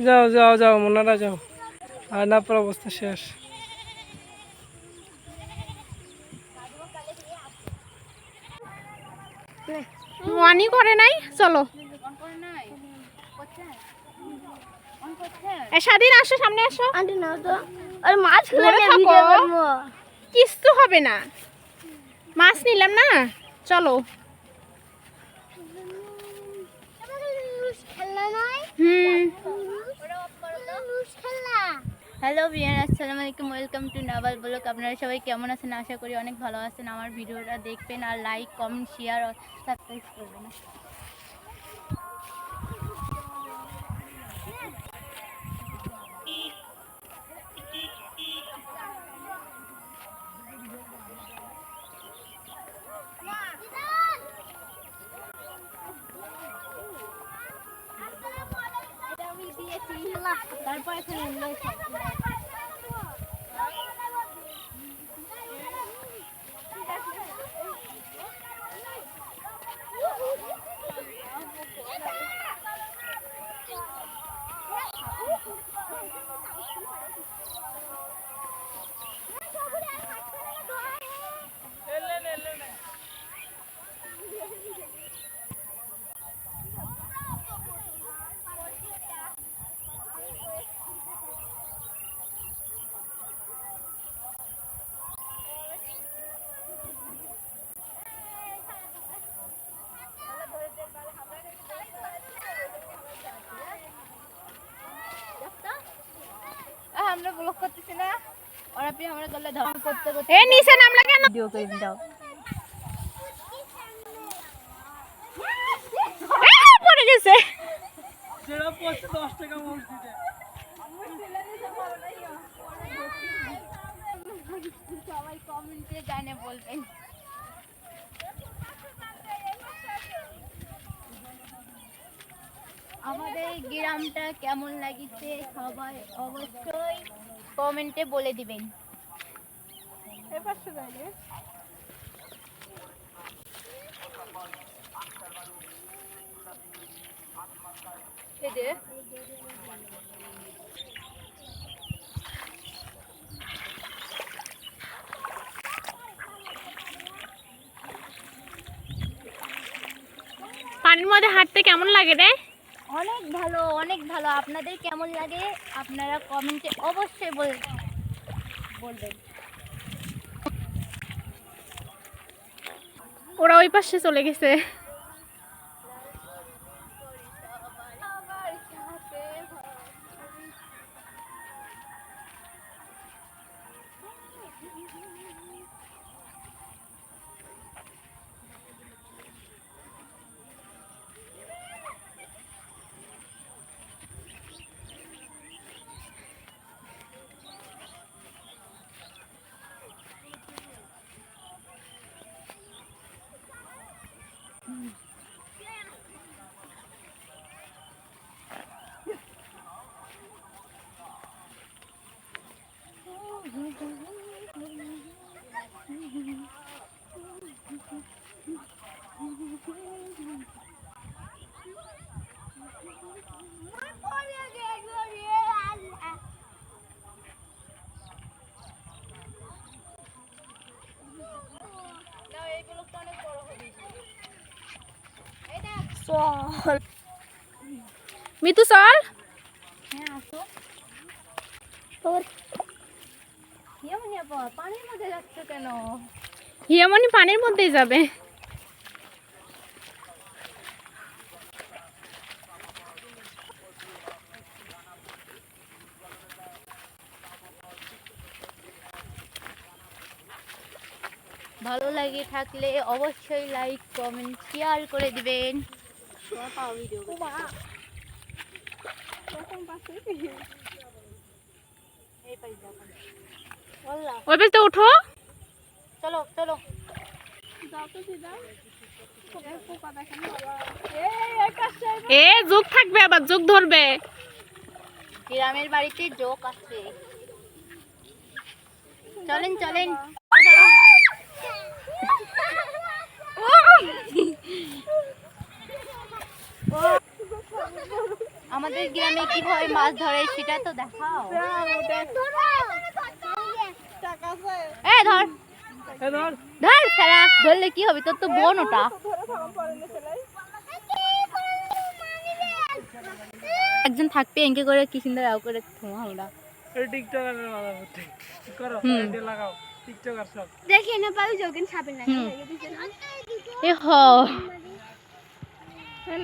যাও যাও যাও মোনারা যাও, আর না পর অবস্থা শেষ। ওয়ানি করে নাই, চলো স্বাধীন আসো, সামনে আসো। কিচ্ছু হবে না, মাছ নিলাম না, চলো। হ্যালো ভিউয়ার, আসসালামু আলাইকুম, ওয়েলকাম টু নাভাল ব্লগ। আপনারা সবাই কেমন আছেন? আশা করি অনেক ভালো আছেন। আমার ভিডিওটা দেখবেন আর লাইক, কমেন্ট, শেয়ার আর সাবস্ক্রাইব করবেন। তারপর এখানে আমরা ব্লগ করতেছি না, ওরা আপনি আমরা গলে ধারণ করতে করতে এ নিচে নামলা কেন? ভিডিও করে দাও। পড়ে গেছে। যেটা পড়ছে 10 টাকা মসজিদে। সবাই কমেন্টে জানে বলবেন। আমাদের গ্রামটা কেমন লাগিছে সবাই অবশ্যই কমেন্টে বলে দিবেন। পানির মধ্যে হাঁটতে কেমন লাগে রে? অনেক ভালো, অনেক ভালো। আপনাদের কেমন লাগে আপনারা কমেন্টে অবশ্যই বলবেন। ওরা ওই পাশে চলে গেছে। মিতু চল। হ্যাঁ আসো। পানির মধ্যে যাচ্ছে কেন? হিয়ামনি পানির মধ্যেই যাবে। ভালো লাগে থাকলে অবশ্যই লাইক, কমেন্ট, শেয়ার করে দিবেন। ওই পাশে উঠো। চলো চলো। এ যোগ থাকবে, আবার যোগ ধরবে। গ্রামের বাড়িতে জোক আছে। চলেন চলেন। আমাদের গ্রামে কিভাবে মাছ ধরে সেটা তো দেখাও। এই ধর ধর ধর সারা ধরলে কি হবে, তোর তো বোন ওটা। একজন থাকবে এঁকে করে কি সুন্দর আও করে থোমা আমরা টিকটকারের মাথা করতে করো এটা লাগাও টিকটকার সব দেখি না পাবি যোগিন সাপে না এ হ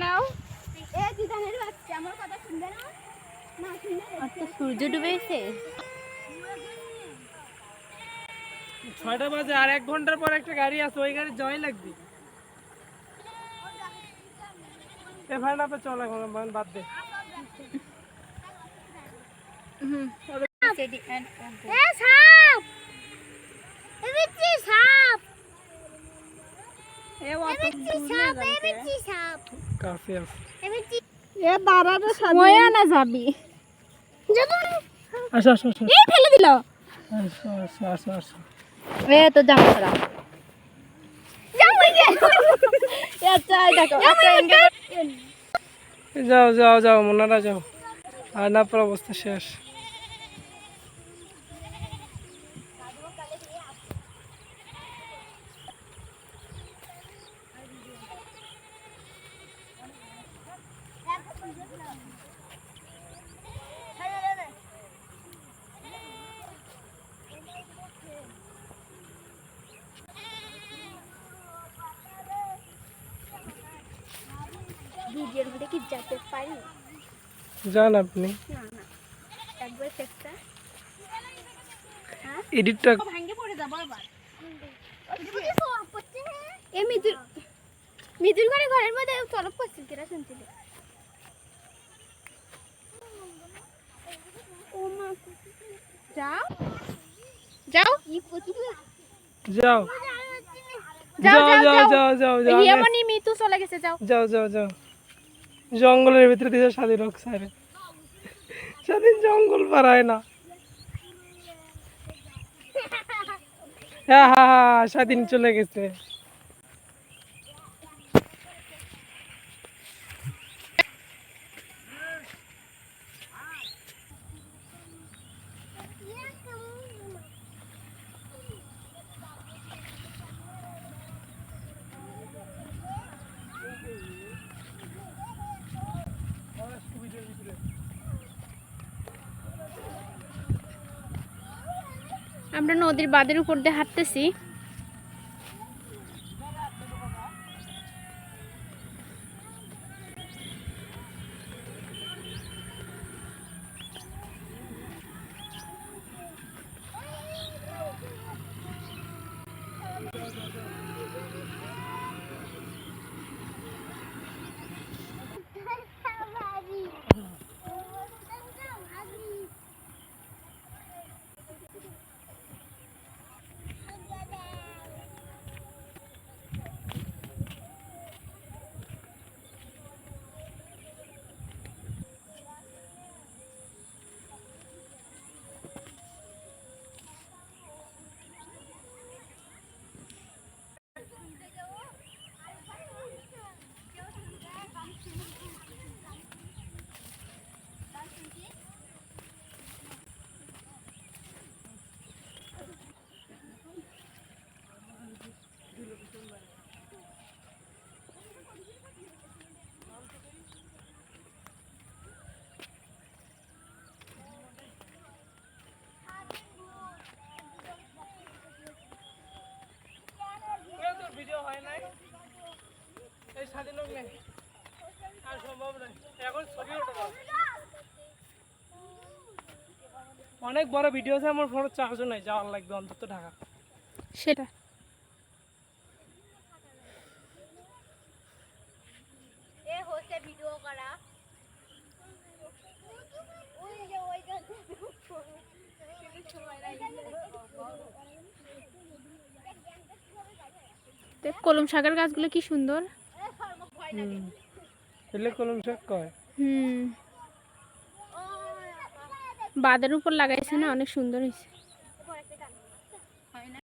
নাও এ দিদানের বাচ্চা আমার কথা শুনবে না না শুনবে। আচ্ছা সূর্য ডুবেছে, 6টা বাজে আর 1 ঘন্টার পর একটা গাড়ি আছে, ওই গাড়ি যাওয়াই লাগবে। এ ভাড়া পে চল এখন বাদ দে। এ সাপ এ বিচ্ছি সাপ এ বিচ্ছি সাপ এ বিচ্ছি সাপ কাছে আছে এ বিচ্ছি এ দাঁড়ানো সময় না যাবি যাবো আসো আসো আসো এ ফেলে দিল। আসো আসো আসো আসো এ তো জামা সারা জামা গে আচ্ছা দেখো যাও যাও যাও মোনারা যাও, আর না পর অবস্থা শেষ। ভিডিওর ভিতরে কি যেতে পারি? যান আপনি না না একবার চেষ্টা এডিটটা ভাঙে পড়ে যাব আবার। এ মিদুর মিদুর করে ঘরের মধ্যে তরফ করছিল কেরা শুনছিল। ও মা যাও যাও যাও যাও, যাও যাও, যাও যাও যাও যাও হিয়ামনি মিতু চলে গেছে, যাও যাও যাও যাও জঙ্গলের ভিতরে দিয়ে স্বাধীন হোক স্যার, স্বাধীন জঙ্গল পারায় না। হ্যাঁ হ্যাঁ হ্যাঁ স্বাধীন চলে গেছে। আমরা নদীর বাঁধের উপর দিয়ে হাঁটতেছি। ভিডিও হয় নাই এই স্বাধীন হোক নাই আর সম্ভব নয়, এখন ছবি ওঠা দাও। অনেক বড় ভিডিও আছে, আমার ফোনে চার্জও নাই, যাওয়ার লাগবে অন্তত ঢাকা। সেটা এ হচ্ছে ভিডিও করা ওই যে দেখ কলম শাকের গাছগুলো কি সুন্দর। এলে কলম শাক কয়। বাঁধের উপর লাগাইছে না, অনেক সুন্দর হয়েছে।